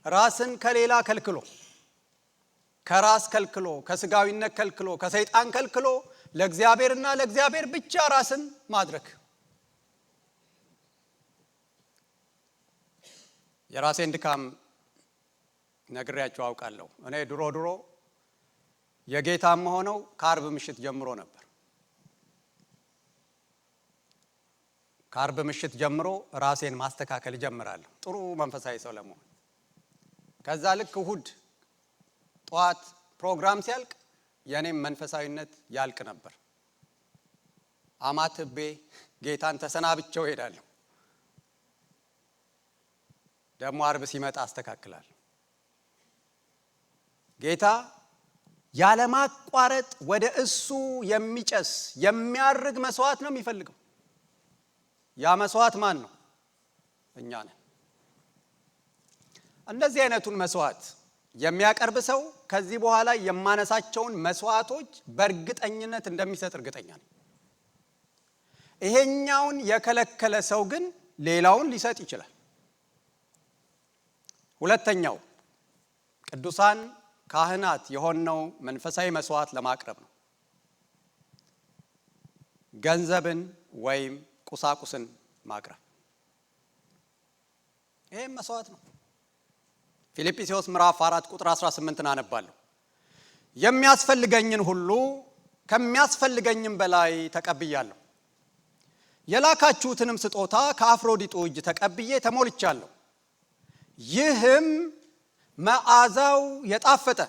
ራስን ከሌላ ከልክሎ፣ ከራስ ከልክሎ፣ ከስጋዊነት ከልክሎ፣ ከሰይጣን ከልክሎ ለእግዚአብሔርና ለእግዚአብሔር ብቻ ራስን ማድረግ። የራሴን ድካም ነግሬያችሁ አውቃለሁ። እኔ ድሮ የጌታም ሆነው ከአርብ ምሽት ጀምሮ ነበር። ከአርብ ምሽት ጀምሮ ራሴን ማስተካከል ጀምራለሁ ጥሩ መንፈሳዊ ሰው ለመሆን። ከዛ ልክ እሁድ ጠዋት ፕሮግራም ሲያልቅ የኔም መንፈሳዊነት ያልቅ ነበር። አማትቤ ጌታን ተሰናብቼው ሄዳለሁ። ደግሞ አርብ ሲመጣ አስተካክላለሁ። ጌታ ያለማቋረጥ ወደ እሱ የሚጨስ የሚያርግ መስዋዕት ነው የሚፈልገው። ያ መስዋዕት ማን ነው? እኛ ነን። እንደዚህ አይነቱን መስዋዕት የሚያቀርብ ሰው ከዚህ በኋላ የማነሳቸውን መስዋዕቶች በእርግጠኝነት እንደሚሰጥ እርግጠኛ ነኝ። ይሄኛውን የከለከለ ሰው ግን ሌላውን ሊሰጥ ይችላል። ሁለተኛው ቅዱሳን ካህናት የሆነው መንፈሳዊ መስዋዕት ለማቅረብ ነው። ገንዘብን ወይም ቁሳቁስን ማቅረብ ይሄም መስዋዕት ነው። ፊልጵስዩስ ምዕራፍ 4 ቁጥር 18 አነባለሁ። የሚያስፈልገኝን ሁሉ ከሚያስፈልገኝም በላይ ተቀብያለሁ፣ የላካችሁትንም ስጦታ ከአፍሮዲጡ እጅ ተቀብዬ ተሞልቻለሁ። ይህም መዓዛው የጣፈጠ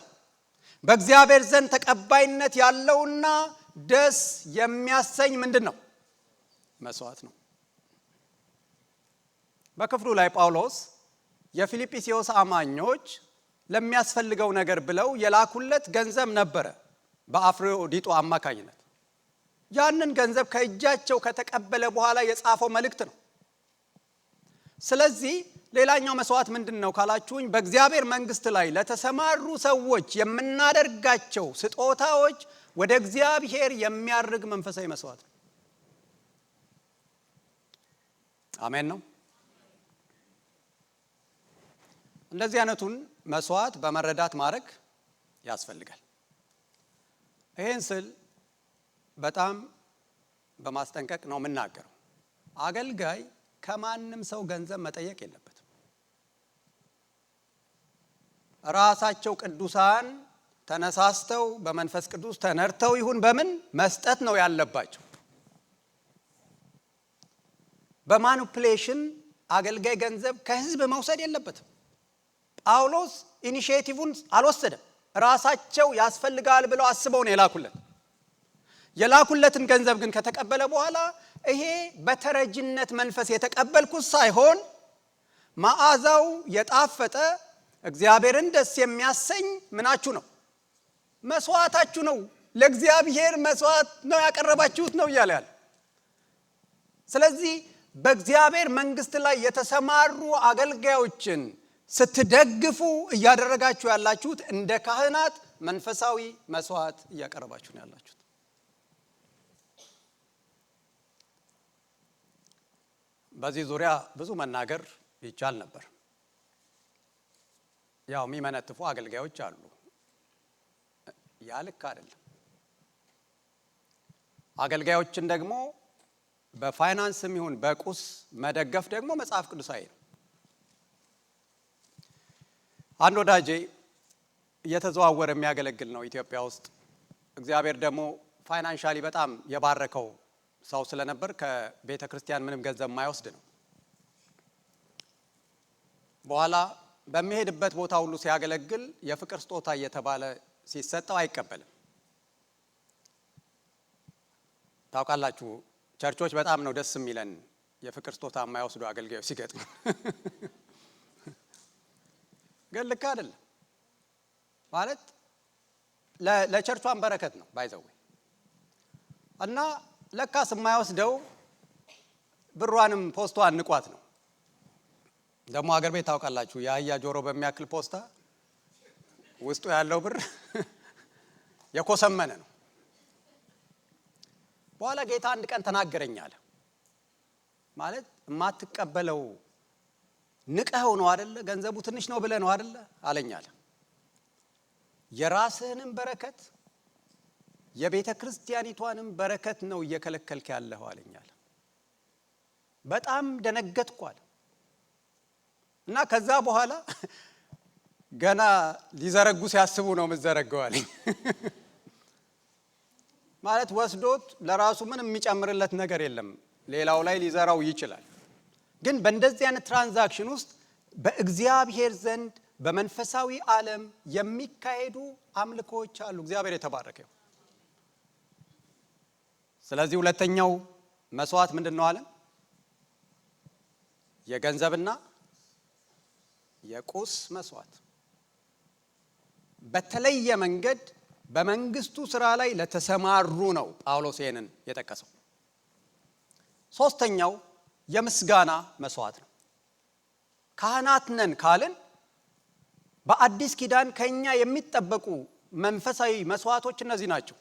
በእግዚአብሔር ዘንድ ተቀባይነት ያለውና ደስ የሚያሰኝ ምንድን ነው? መስዋዕት ነው። በክፍሉ ላይ ጳውሎስ የፊልጵስዩስ አማኞች ለሚያስፈልገው ነገር ብለው የላኩለት ገንዘብ ነበረ በአፍሮዲጡ አማካኝነት። ያንን ገንዘብ ከእጃቸው ከተቀበለ በኋላ የጻፈው መልእክት ነው። ስለዚህ ሌላኛው መስዋዕት ምንድን ነው ካላችሁኝ፣ በእግዚአብሔር መንግስት ላይ ለተሰማሩ ሰዎች የምናደርጋቸው ስጦታዎች ወደ እግዚአብሔር የሚያርግ መንፈሳዊ መስዋዕት ነው። አሜን ነው። እንደዚህ አይነቱን መስዋዕት በመረዳት ማድረግ ያስፈልጋል። ይሄን ስል በጣም በማስጠንቀቅ ነው የምናገረው። አገልጋይ ከማንም ሰው ገንዘብ መጠየቅ የለበትም። ራሳቸው ቅዱሳን ተነሳስተው በመንፈስ ቅዱስ ተነርተው ይሁን በምን መስጠት ነው ያለባቸው። በማኒፑሌሽን አገልጋይ ገንዘብ ከህዝብ መውሰድ የለበትም። ጳውሎስ ኢኒሺዬቲቭን አልወሰደም። ራሳቸው ያስፈልጋል ብለው አስበው ነው የላኩለት። የላኩለትን ገንዘብ ግን ከተቀበለ በኋላ ይሄ በተረጅነት መንፈስ የተቀበልኩት ሳይሆን መዓዛው የጣፈጠ እግዚአብሔርን ደስ የሚያሰኝ ምናችሁ ነው? መስዋዕታችሁ ነው። ለእግዚአብሔር መስዋዕት ነው ያቀረባችሁት ነው እያለ ያለ። ስለዚህ በእግዚአብሔር መንግስት ላይ የተሰማሩ አገልጋዮችን ስትደግፉ እያደረጋችሁ ያላችሁት እንደ ካህናት መንፈሳዊ መስዋዕት እያቀረባችሁ ነው ያላችሁት። በዚህ ዙሪያ ብዙ መናገር ይቻል ነበር። ያው የሚመነትፉ አገልጋዮች አሉ። ያ ልክ አይደለም። አገልጋዮችን ደግሞ በፋይናንስም ይሁን በቁስ መደገፍ ደግሞ መጽሐፍ ቅዱሳዊ ነው። አንድ ወዳጄ እየተዘዋወረ የሚያገለግል ነው ኢትዮጵያ ውስጥ። እግዚአብሔር ደግሞ ፋይናንሻሊ በጣም የባረከው ሰው ስለነበር ከቤተ ክርስቲያን ምንም ገንዘብ የማይወስድ ነው። በኋላ በሚሄድበት ቦታ ሁሉ ሲያገለግል የፍቅር ስጦታ እየተባለ ሲሰጠው አይቀበልም። ታውቃላችሁ፣ ቸርቾች በጣም ነው ደስ የሚለን የፍቅር ስጦታ የማይወስዱ አገልጋዮች ሲገጥሙ። ግን ልክ አይደለም ማለት ለቸርቿን በረከት ነው ባይዘው እና ለካስ የማይወስደው ብሯንም ፖስቷን ንቋት ነው። ደግሞ ሀገር ቤት ታውቃላችሁ የአህያ ጆሮ በሚያክል ፖስታ ውስጡ ያለው ብር የኮሰመነ ነው። በኋላ ጌታ አንድ ቀን ተናገረኝ አለ። ማለት የማትቀበለው ንቀኸው ነው አይደለ? ገንዘቡ ትንሽ ነው ብለህ ነው አይደለ አለኝ አለ። የራስህንም በረከት የቤተ ክርስቲያኒቷንም በረከት ነው እየከለከልክ ያለኸው አለኝ አለ። በጣም ደነገጥኩ አለ። እና ከዛ በኋላ ገና ሊዘረጉ ሲያስቡ ነው የምዘረገው አለኝ። ማለት ወስዶት ለራሱ ምንም የሚጨምርለት ነገር የለም፣ ሌላው ላይ ሊዘራው ይችላል። ግን በእንደዚህ አይነት ትራንዛክሽን ውስጥ በእግዚአብሔር ዘንድ በመንፈሳዊ ዓለም የሚካሄዱ አምልኮዎች አሉ። እግዚአብሔር የተባረከው። ስለዚህ ሁለተኛው መስዋዕት ምንድነው አለ? የገንዘብና የቁስ መስዋዕት በተለየ መንገድ በመንግስቱ ስራ ላይ ለተሰማሩ ነው ጳውሎስ ይሄንን የጠቀሰው። ሶስተኛው የምስጋና መስዋዕት ነው። ካህናት ነን ካልን በአዲስ ኪዳን ከኛ የሚጠበቁ መንፈሳዊ መስዋዕቶች እነዚህ ናቸው።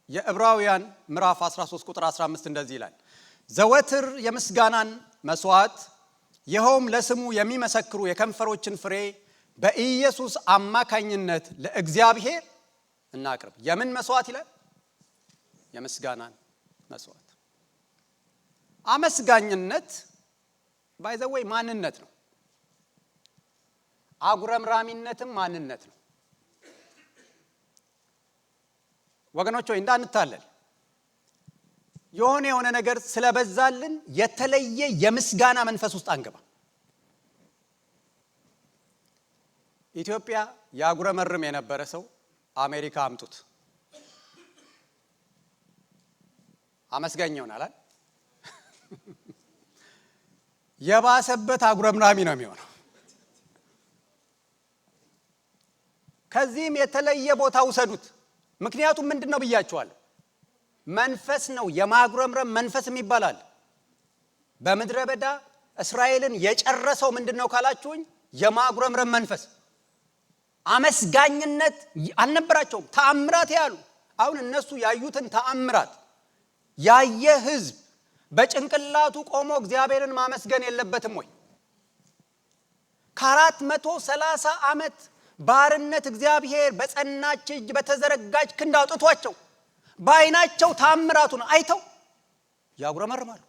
የዕብራውያን ምዕራፍ 13 ቁጥር 15 እንደዚህ ይላል፣ ዘወትር የምስጋናን መስዋዕት ይኸውም ለስሙ የሚመሰክሩ የከንፈሮችን ፍሬ በኢየሱስ አማካኝነት ለእግዚአብሔር እናቅርብ። የምን መስዋዕት ይላል? የምስጋናን መስዋዕት። አመስጋኝነት ባይዘወይ ማንነት ነው። አጉረምራሚነትም ማንነት ነው። ወገኖች ሆይ እንዳንታለል፣ የሆነ ነገር ስለበዛልን የተለየ የምስጋና መንፈስ ውስጥ አንገባ። ኢትዮጵያ ያጉረመርም የነበረ ሰው አሜሪካ አምጡት አመስጋኝ ይሆናል። የባሰበት አጉረምራሚ ነው የሚሆነው። ከዚህም የተለየ ቦታ ውሰዱት። ምክንያቱም ምንድነው ብያችኋለሁ? መንፈስ ነው። የማጉረምረም መንፈስ ይባላል። በምድረ በዳ እስራኤልን የጨረሰው ምንድነው ካላችሁኝ፣ የማጉረምረም መንፈስ። አመስጋኝነት አልነበራቸውም። ተአምራት ያሉ አሁን እነሱ ያዩትን ተአምራት ያየ ህዝብ በጭንቅላቱ ቆሞ እግዚአብሔርን ማመስገን የለበትም ወይ? ከ430 ዓመት ባርነት እግዚአብሔር በጸናች እጅ በተዘረጋች ክንድ አውጥቷቸው በአይናቸው ተአምራቱን አይተው ያጉረመርማሉ።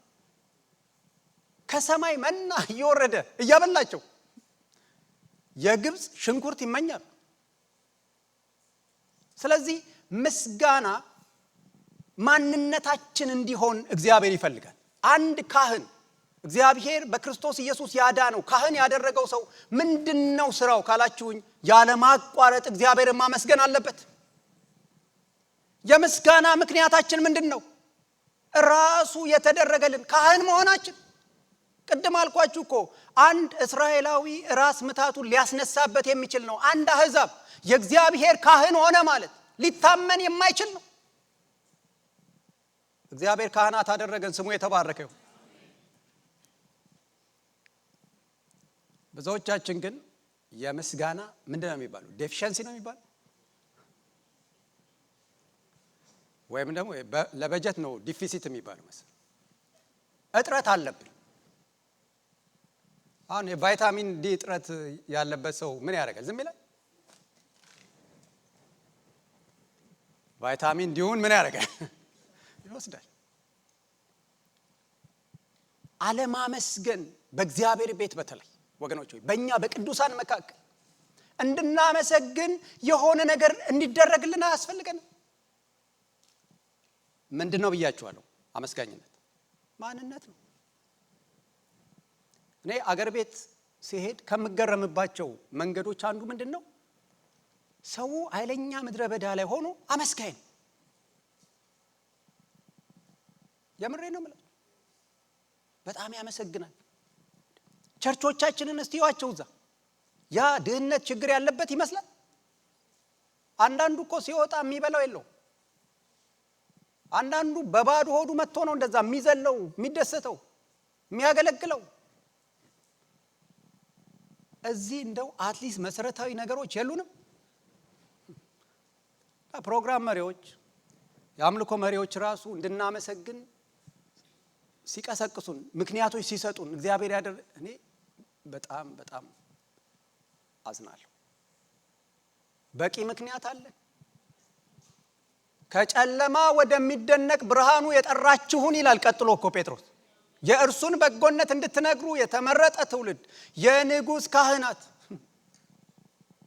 ከሰማይ መና እየወረደ እያበላቸው የግብፅ ሽንኩርት ይመኛሉ። ስለዚህ ምስጋና ማንነታችን እንዲሆን እግዚአብሔር ይፈልጋል። አንድ ካህን እግዚአብሔር በክርስቶስ ኢየሱስ ያዳነው ካህን ያደረገው ሰው ምንድነው ስራው ካላችሁኝ፣ ያለ ማቋረጥ እግዚአብሔርን ማመስገን አለበት። የምስጋና ምክንያታችን ምንድነው? ራሱ የተደረገልን ካህን መሆናችን። ቅድም አልኳችሁ እኮ አንድ እስራኤላዊ ራስ ምታቱን ሊያስነሳበት የሚችል ነው። አንድ አህዛብ የእግዚአብሔር ካህን ሆነ ማለት ሊታመን የማይችል ነው። እግዚአብሔር ካህናት አደረገን፣ ስሙ የተባረከ ይሁን። ብዙዎቻችን ግን የምስጋና ምንድነው የሚባለው? ዴፊሸንሲ ነው የሚባለው፣ ወይም ደግሞ ለበጀት ነው ዲፊሲት የሚባለው መሰለኝ። እጥረት አለብን። አሁን የቫይታሚን ዲ እጥረት ያለበት ሰው ምን ያደርጋል? ዝም ይላል? ቫይታሚን ዲውን ምን ያደርጋል? ይወስዳል። አለማመስገን በእግዚአብሔር ቤት በተለይ ወገኖች ሆይ በእኛ በቅዱሳን መካከል እንድናመሰግን የሆነ ነገር እንዲደረግልን አያስፈልገንም። ምንድነው ብያችኋለሁ? አመስጋኝነት ማንነት ነው። እኔ አገር ቤት ሲሄድ ከምገረምባቸው መንገዶች አንዱ ምንድነው? ሰው ኃይለኛ ምድረ በዳ ላይ ሆኖ አመስጋኝ ነው። የምሬ ነው ማለት በጣም ያመሰግናል። ቸርቾቻችንን እስቲዋቸው እዛ ያ ድህነት ችግር ያለበት ይመስላል። አንዳንዱ እኮ ሲወጣ የሚበላው የለው። አንዳንዱ በባዶ ሆዱ መጥቶ ነው እንደዛ የሚዘለው የሚደሰተው የሚያገለግለው። እዚህ እንደው አትሊስት መሰረታዊ ነገሮች የሉንም። ፕሮግራም መሪዎች፣ የአምልኮ መሪዎች ራሱ እንድናመሰግን ሲቀሰቅሱን ምክንያቶች ሲሰጡን እግዚአብሔር እኔ በጣም በጣም አዝናለሁ። በቂ ምክንያት አለ። ከጨለማ ወደሚደነቅ ብርሃኑ የጠራችሁን ይላል ቀጥሎ እኮ ጴጥሮስ። የእርሱን በጎነት እንድትነግሩ የተመረጠ ትውልድ፣ የንጉሥ ካህናት።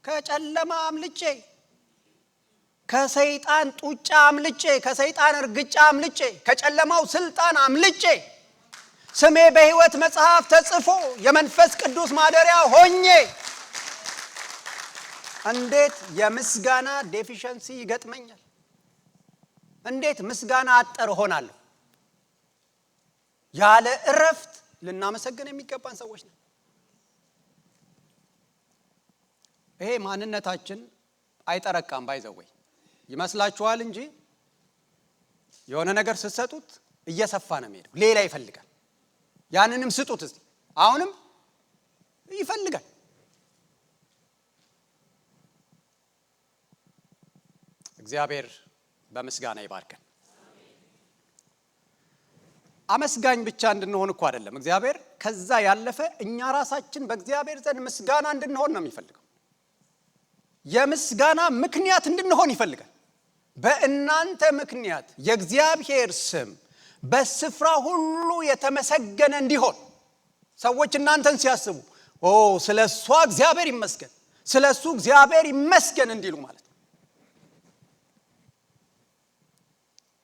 ከጨለማ አምልጬ፣ ከሰይጣን ጡጫ አምልጬ፣ ከሰይጣን እርግጫ አምልጬ፣ ከጨለማው ስልጣን አምልጬ ስሜ በሕይወት መጽሐፍ ተጽፎ የመንፈስ ቅዱስ ማደሪያ ሆኜ እንዴት የምስጋና ዴፊሸንሲ ይገጥመኛል? እንዴት ምስጋና አጠር ሆናለሁ? ያለ እረፍት ልናመሰግን የሚገባን ሰዎች ነን። ይሄ ማንነታችን አይጠረቃም። ባይዘወይ ይመስላችኋል እንጂ የሆነ ነገር ስትሰጡት እየሰፋ ነው የሚሄደው። ሌላ ይፈልጋል። ያንንም ስጡት እስቲ አሁንም ይፈልጋል። እግዚአብሔር በምስጋና ይባርከን። አመስጋኝ ብቻ እንድንሆን እኮ አይደለም እግዚአብሔር፣ ከዛ ያለፈ እኛ ራሳችን በእግዚአብሔር ዘንድ ምስጋና እንድንሆን ነው የሚፈልገው። የምስጋና ምክንያት እንድንሆን ይፈልጋል። በእናንተ ምክንያት የእግዚአብሔር ስም በስፍራ ሁሉ የተመሰገነ እንዲሆን ሰዎች እናንተን ሲያስቡ ስለሷ እግዚአብሔር ይመስገን፣ ስለሱ እግዚአብሔር ይመስገን እንዲሉ ማለት ነው።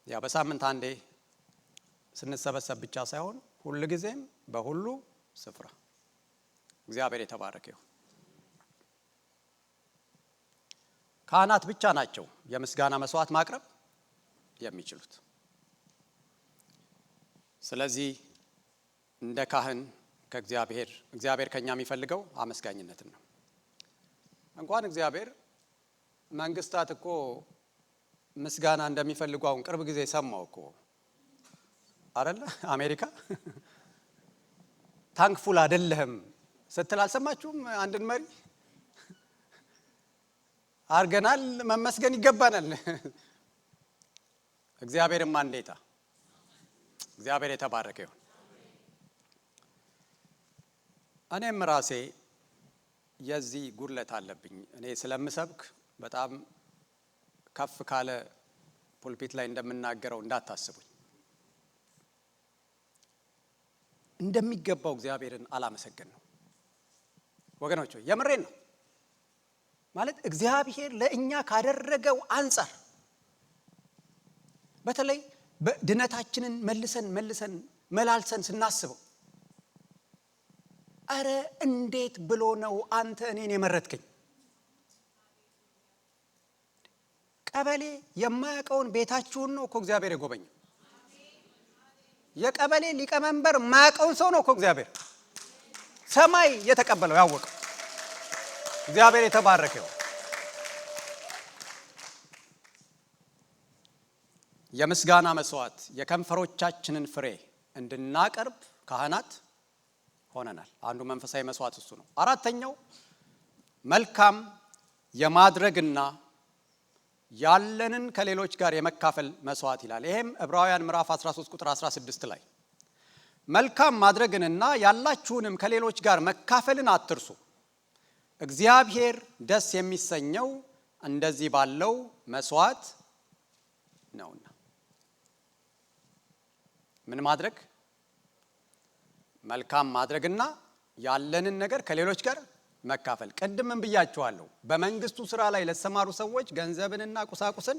ያ በሳምንት አንዴ ስንሰበሰብ ብቻ ሳይሆን ሁሉ ጊዜም በሁሉ ስፍራ እግዚአብሔር የተባረከ ይሁን። ካህናት ብቻ ናቸው የምስጋና መስዋዕት ማቅረብ የሚችሉት። ስለዚህ እንደ ካህን እግዚአብሔር ከኛ የሚፈልገው አመስጋኝነትን ነው። እንኳን እግዚአብሔር መንግስታት እኮ ምስጋና እንደሚፈልጉ አሁን ቅርብ ጊዜ ሰማው እኮ አይደለ? አሜሪካ ታንክፉል አይደለህም ስትል አልሰማችሁም? አንድን መሪ አርገናል መመስገን ይገባናል። እግዚአብሔርም አንዴታ እግዚአብሔር የተባረከ ይሁን። እኔም ራሴ የዚህ ጉድለት አለብኝ። እኔ ስለምሰብክ በጣም ከፍ ካለ ፑልፒት ላይ እንደምናገረው እንዳታስቡኝ። እንደሚገባው እግዚአብሔርን አላመሰገን ነው ወገኖች፣ የምሬን ነው። ማለት እግዚአብሔር ለእኛ ካደረገው አንጻር በተለይ በድነታችንን መልሰን መላልሰን ስናስበው አረ እንዴት ብሎ ነው አንተ እኔን የመረጥከኝ? ቀበሌ የማያውቀውን ቤታችሁን ነው እኮ እግዚአብሔር የጎበኘው። የቀበሌ ሊቀመንበር የማያውቀውን ሰው ነው እኮ እግዚአብሔር ሰማይ የተቀበለው ያወቀው። እግዚአብሔር የተባረከው። የምስጋና መስዋዕት የከንፈሮቻችንን ፍሬ እንድናቀርብ ካህናት ሆነናል። አንዱ መንፈሳዊ መስዋዕት እሱ ነው። አራተኛው መልካም የማድረግና ያለንን ከሌሎች ጋር የመካፈል መስዋዕት ይላል። ይሄም ዕብራውያን ምዕራፍ 13 ቁጥር 16 ላይ መልካም ማድረግንና ያላችሁንም ከሌሎች ጋር መካፈልን አትርሱ፣ እግዚአብሔር ደስ የሚሰኘው እንደዚህ ባለው መስዋዕት ነውና። ምን ማድረግ? መልካም ማድረግና ያለንን ነገር ከሌሎች ጋር መካፈል። ቅድምም ብያችኋለሁ፣ በመንግስቱ ስራ ላይ ለተሰማሩ ሰዎች ገንዘብንና ቁሳቁስን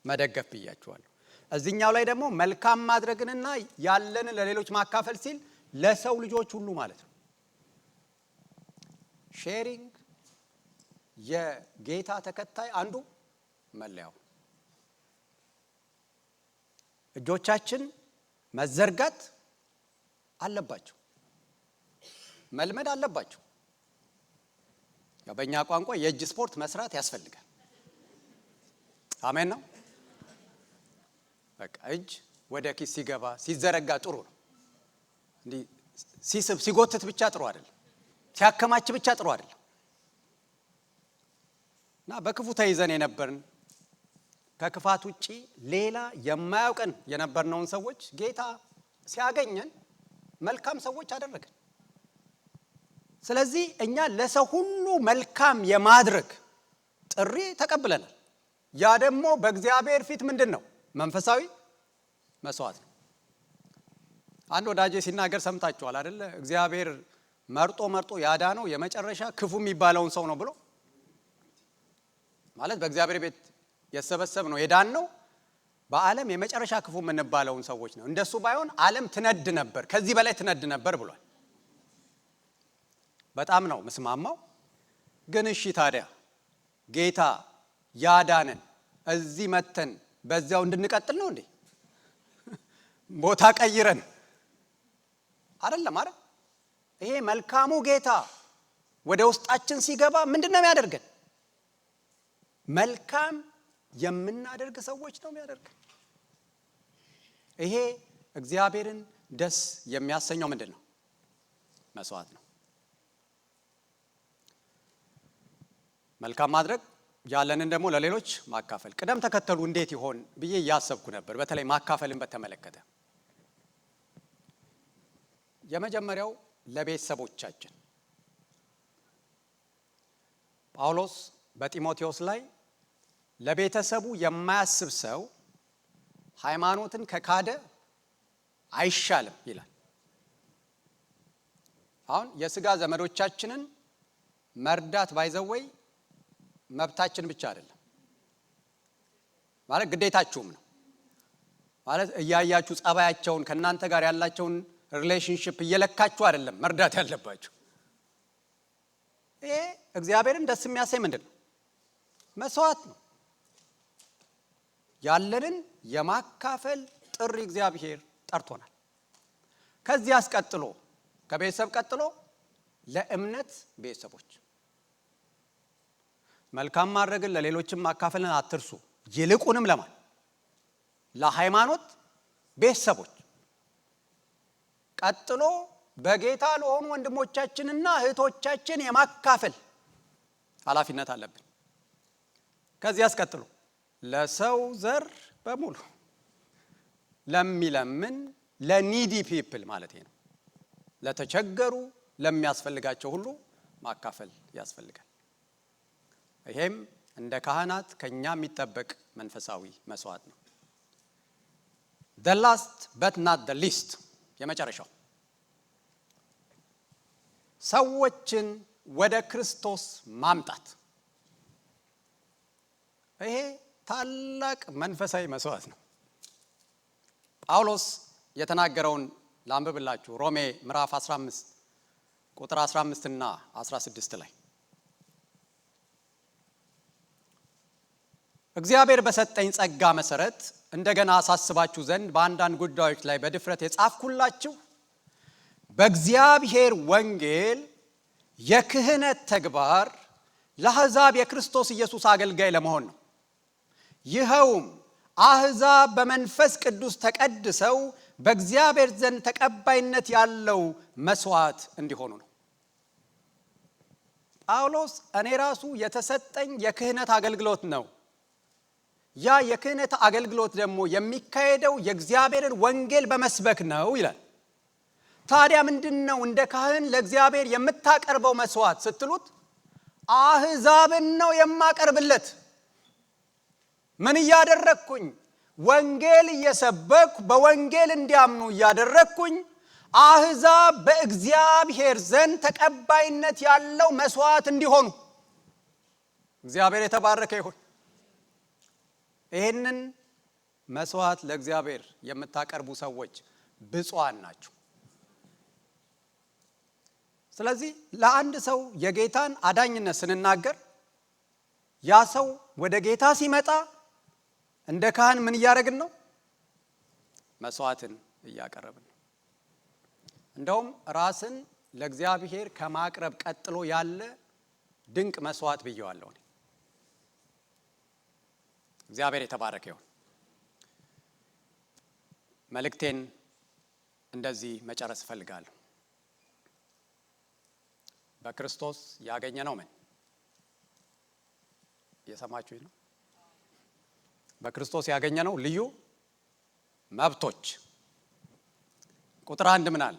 መደገፍ ብያችኋለሁ። እዚህኛው ላይ ደግሞ መልካም ማድረግንና ያለንን ለሌሎች ማካፈል ሲል ለሰው ልጆች ሁሉ ማለት ነው። ሼሪንግ የጌታ ተከታይ አንዱ መለያው። እጆቻችን መዘርጋት አለባቸው፣ መልመድ አለባቸው። በእኛ ቋንቋ የእጅ ስፖርት መስራት ያስፈልጋል። አሜን ነው። በቃ እጅ ወደ ኪስ ሲገባ ሲዘረጋ ጥሩ ነው። እንዲህ ሲስብ ሲጎትት ብቻ ጥሩ አይደለም፣ ሲያከማች ብቻ ጥሩ አይደለም። እና በክፉ ተይዘን የነበርን ከክፋት ውጪ ሌላ የማያውቀን የነበርነውን ሰዎች ጌታ ሲያገኘን መልካም ሰዎች አደረገን። ስለዚህ እኛ ለሰው ሁሉ መልካም የማድረግ ጥሪ ተቀብለናል። ያ ደግሞ በእግዚአብሔር ፊት ምንድን ነው? መንፈሳዊ መስዋዕት ነው። አንድ ወዳጄ ሲናገር ሰምታችኋል አይደለ? እግዚአብሔር መርጦ ያዳነው የመጨረሻ ክፉ የሚባለውን ሰው ነው ብሎ ማለት በእግዚአብሔር ቤት የሰበሰብ ነው የዳን ነው በዓለም የመጨረሻ ክፉ የምንባለውን ሰዎች ነው። እንደሱ ባይሆን ዓለም ትነድ ነበር፣ ከዚህ በላይ ትነድ ነበር ብሏል። በጣም ነው ምስማማው። ግን እሺ ታዲያ ጌታ ያዳነን እዚህ መተን በዚያው እንድንቀጥል ነው እንዴ? ቦታ ቀይረን አይደለም አይደል? ይሄ መልካሙ ጌታ ወደ ውስጣችን ሲገባ ምንድነው የሚያደርገን? መልካም የምናደርግ ሰዎች ነው የሚያደርገን። ይሄ እግዚአብሔርን ደስ የሚያሰኘው ምንድን ነው? መስዋዕት ነው። መልካም ማድረግ ያለንን ደግሞ ለሌሎች ማካፈል። ቅደም ተከተሉ እንዴት ይሆን ብዬ እያሰብኩ ነበር፣ በተለይ ማካፈልን በተመለከተ። የመጀመሪያው ለቤተሰቦቻችን። ጳውሎስ በጢሞቴዎስ ላይ ለቤተሰቡ የማያስብ ሰው ሃይማኖትን ከካደ አይሻልም ይላል። አሁን የሥጋ ዘመዶቻችንን መርዳት ባይዘወይ መብታችን ብቻ አይደለም ማለት ግዴታችሁም ነው ማለት እያያችሁ ጸባያቸውን ከናንተ ጋር ያላቸውን ሪሌሽንሺፕ እየለካችሁ አይደለም መርዳት ያለባችሁ። ይሄ እግዚአብሔርን ደስ የሚያሰኝ ምንድነው? መስዋዕት ነው። ያለንን የማካፈል ጥሪ እግዚአብሔር ጠርቶናል። ከዚህ አስቀጥሎ ከቤተሰብ ቀጥሎ ለእምነት ቤተሰቦች መልካም ማድረግን ለሌሎችም ማካፈልን አትርሱ። ይልቁንም ለማን? ለሃይማኖት ቤተሰቦች። ቀጥሎ በጌታ ለሆኑ ወንድሞቻችንና እህቶቻችን የማካፈል ኃላፊነት አለብን። ከዚህ አስቀጥሎ ለሰው ዘር በሙሉ ለሚለምን ለኒዲ ፒፕል ማለት ነው፣ ለተቸገሩ ለሚያስፈልጋቸው ሁሉ ማካፈል ያስፈልጋል። ይሄም እንደ ካህናት ከኛ የሚጠበቅ መንፈሳዊ መስዋዕት ነው። the last but not the least የመጨረሻው ሰዎችን ወደ ክርስቶስ ማምጣት። ይሄ ታላቅ መንፈሳዊ መስዋዕት ነው። ጳውሎስ የተናገረውን ላንብብላችሁ። ሮሜ ምዕራፍ 15 ቁጥር 15 እና 16 ላይ እግዚአብሔር በሰጠኝ ጸጋ መሰረት እንደገና አሳስባችሁ ዘንድ በአንዳንድ ጉዳዮች ላይ በድፍረት የጻፍኩላችሁ በእግዚአብሔር ወንጌል የክህነት ተግባር ለአሕዛብ የክርስቶስ ኢየሱስ አገልጋይ ለመሆን ነው። ይኸውም አሕዛብ በመንፈስ ቅዱስ ተቀድሰው በእግዚአብሔር ዘንድ ተቀባይነት ያለው መስዋዕት እንዲሆኑ ነው። ጳውሎስ እኔ ራሱ የተሰጠኝ የክህነት አገልግሎት ነው። ያ የክህነት አገልግሎት ደግሞ የሚካሄደው የእግዚአብሔርን ወንጌል በመስበክ ነው ይላል። ታዲያ ምንድነው እንደ ካህን ለእግዚአብሔር የምታቀርበው መስዋዕት ስትሉት፣ አሕዛብን ነው የማቀርብለት። ምን እያደረግኩኝ? ወንጌል እየሰበኩ በወንጌል እንዲያምኑ እያደረግኩኝ አሕዛብ በእግዚአብሔር ዘንድ ተቀባይነት ያለው መስዋዕት እንዲሆኑ። እግዚአብሔር የተባረከ ይሁን። ይህንን መስዋዕት ለእግዚአብሔር የምታቀርቡ ሰዎች ብፁዓን ናቸው። ስለዚህ ለአንድ ሰው የጌታን አዳኝነት ስንናገር ያ ሰው ወደ ጌታ ሲመጣ እንደ ካህን ምን እያደረግን ነው? መስዋዕትን እያቀረብን ነው። እንደውም ራስን ለእግዚአብሔር ከማቅረብ ቀጥሎ ያለ ድንቅ መስዋዕት ብየዋለሁ። እግዚአብሔር የተባረከ ይሁን። መልእክቴን እንደዚህ መጨረስ እፈልጋለሁ። በክርስቶስ ያገኘነው ምን? እየሰማችሁኝ ነው? በክርስቶስ ያገኘነው ልዩ መብቶች። ቁጥር 1 ምን አለ?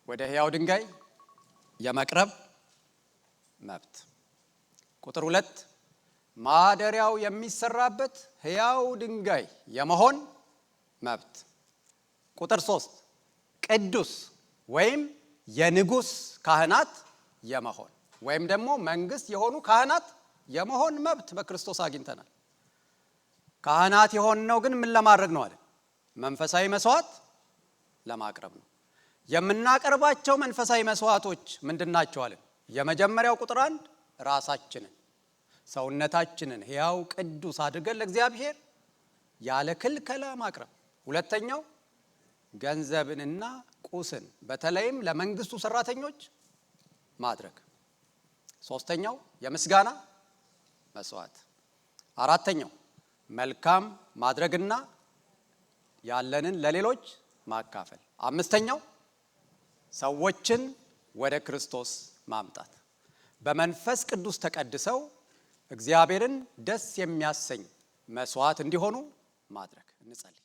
ወደ ሕያው ድንጋይ የመቅረብ መብት። ቁጥር 2 ማደሪያው የሚሰራበት ሕያው ድንጋይ የመሆን መብት። ቁጥር 3 ቅዱስ ወይም የንጉሥ ካህናት የመሆን ወይም ደግሞ መንግስት የሆኑ ካህናት የመሆን መብት በክርስቶስ አግኝተናል። ካህናት የሆነው ግን ምን ለማድረግ ነው አለ? መንፈሳዊ መስዋዕት ለማቅረብ ነው። የምናቀርባቸው መንፈሳዊ መስዋዕቶች ምንድናቸው አለ? የመጀመሪያው ቁጥር 1 ራሳችንን ሰውነታችንን ሕያው ቅዱስ አድርገን ለእግዚአብሔር ያለ ክልከላ ማቅረብ። ሁለተኛው ገንዘብንና ቁስን በተለይም ለመንግስቱ ሰራተኞች ማድረግ። ሶስተኛው የምስጋና መስዋዕት። አራተኛው መልካም ማድረግና ያለንን ለሌሎች ማካፈል። አምስተኛው ሰዎችን ወደ ክርስቶስ ማምጣት። በመንፈስ ቅዱስ ተቀድሰው እግዚአብሔርን ደስ የሚያሰኝ መስዋዕት እንዲሆኑ ማድረግ። እንጸልይ።